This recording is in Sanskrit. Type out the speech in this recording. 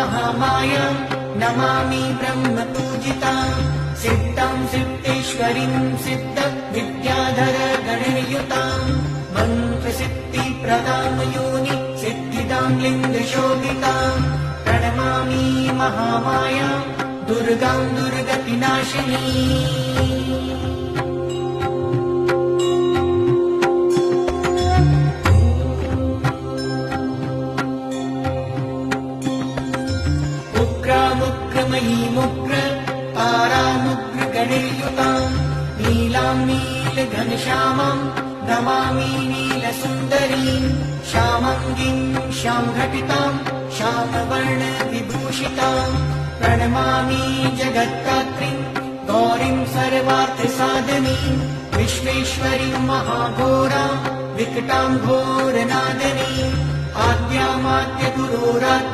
महामायां नमामि ब्रह्मपूजितां सिद्धां सिद्धेश्वरीं सिद्धविद्याधर गणयुतां मन्त्रसिद्धिप्रदां योनि सिद्धिदां लिङ्गशोभितां प्रणमामि महामायां दुर्गां दुर्गतिनाशिनी। उग्र तारामुग्र गणयुतां नीलां नीलघनश्यामां नमामि नीलसुन्दरीं श्यामाङ्गीं श्यामघटितां श्यामवर्णविभूषितां प्रणमामि जगत्तात्रीं गौरीं सर्वार्थसाधनीं विश्वेश्वरीं महाघोरां विकटां घोरनादनीं आद्यामाद्यगुरोराद्य